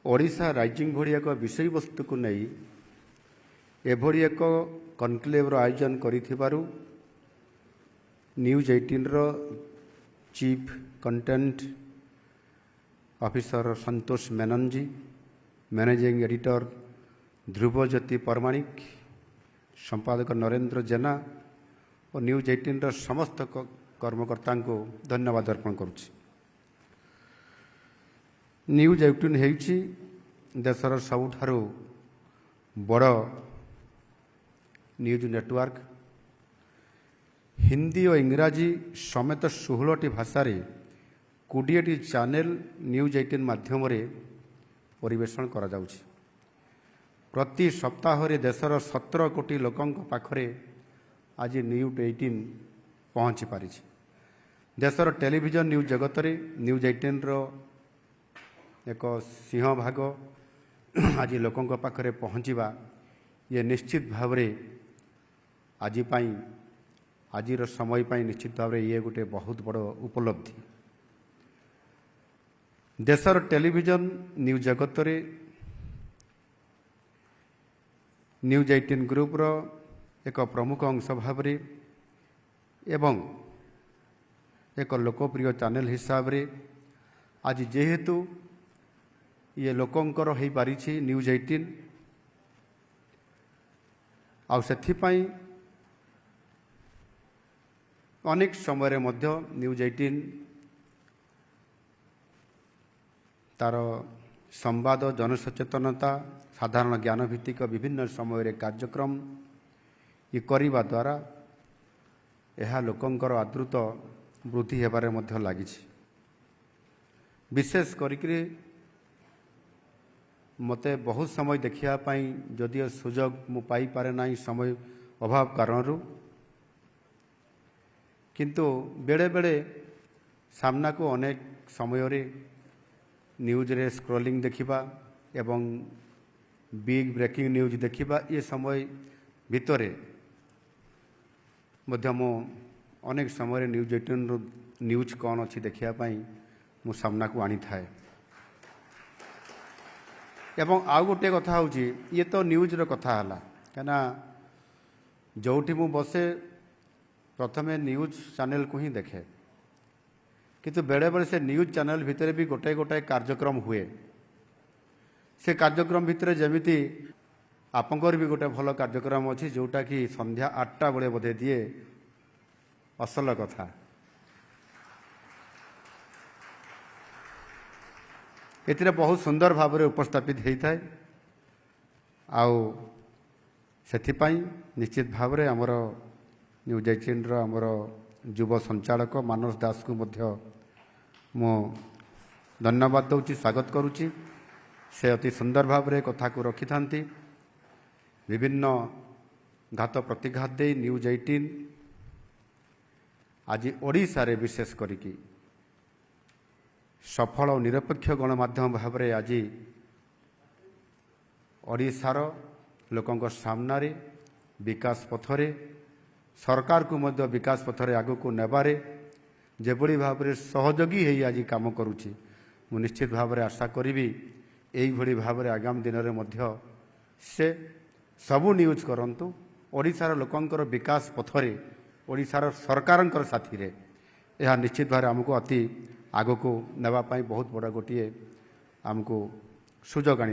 Odisha rising भली एक विषय वस्तु को नहीं एभली एक कनक्लेवर आयोजन करिथिबारु न्यूज 18 रो चीफ कंटेंट ऑफिसर संतोष मेनन जी, मैनेजिंग एडिटर ध्रुवज्योति परमाणिक, संपादक नरेंद्र जेना और न्यूज 18 रो समस्त कर्मकर्ता को धन्यवाद अर्पण करुछि। न्यूज 18 हेउछि देशर सबुठारु बड़ न्यूज नेटवर्क। हिंदी और इंग्राजी समेत 16टी भाषा 20टी चैनल न्यूज 18 माध्यम परिवेषण करा जाउछि। प्रति सप्ताह देशर 17 कोटी लोकों पाखरे आज न्यूज 18 पहुँची पारि। देशर टेलीविजन न्यूज जगत न्यूज 18 रो एक सिंह भाग आज लोकों पाखरे पहुँचवा ये निश्चित भाव आज समय पाई निश्चित भाव ये गोटे बहुत बड़ उपलब्धि। देशर टेलीविजन न्यूज जगत न्यूज 18 ग्रुप रो एक प्रमुख अंश भाव एवं एक लोकप्रिय चैनल हिसाब रे आज जेहेतु ये लोकंकर हो पारी न्यूज 18 आउ सेथिपाई अनेक समय मध्य न्यूज 18 तार संवाद जनसचेतनता साधारण ज्ञान भित्तिक विभिन्न समय कार्यक्रम ये करने द्वारा यह लोकंकर आदृत वृद्धि हेबारे मध्य लागिछि। विशेष करिकरी मते बहुत समय देखिया पाई जदियो सुजोग मु पाई पारे नाही समय अभाव कारणरू, किंतु बेड़े बेड़े सामना को अनेक समय रे न्यूज रे स्क्रोलिंग देखिबा एवं बिग ब्रेकिंग न्यूज देखिबा ये समय भितरे मध्य मो अनेक समय न्यूज 18 न्यूज कौन अच्छी देखिया पाई मु सामना को आनी थाए। एवं आउ गोटे कथा होची ये तो न्यूज रो कथा हला कना जोठी मु बसे प्रथमे न्यूज चैनल को ही देखे, किंतु बेड़े बेड़े से न्यूज चैनल भितर भी गोटे गोटे कार्यक्रम हुए। से कार्यक्रम भितर जमिति आपंकर भी गोटे भल कार्यक्रम अच्छी जोटा कि संध्या 8टा बेले बोधे दिए असल कथा। एथिरे बहुत सुंदर भाव में उपस्थापित होता है। आउ सेथिपाई निश्चित भाव में आमर न्यूज 18 रो आमर युव संचालक मानस दास को मध्य मो धन्यवाद दूची, स्वागत करुच्ची। से अति सुंदर भाव में कथा को रखि थांती। विभिन्न घात प्रतिघात दे न्यूज 18 आज ओडिशा रे विशेष करिकी सफल और निरपेक्ष गणमाध्यम भाव में आज ओडिशार लोकों सामना रे विकास पथरे सरकार को मध्य विकास पथरे आगो को नेबारे जेभली भाव में सहयोगी है आज काम करुच्ची। मु निश्चित भाव में आशा करी यही भली भाव में आगामी दिन में मध्य से सबू न्यूज करंतु ओडिशार लोकंकर विकास पथरे ओडिशार सरकारंकर साथी रे यह निश्चित भाव आमको अति आगो को नेबा पाई बहुत बड़ा गोटे आमको सुजोग आनी।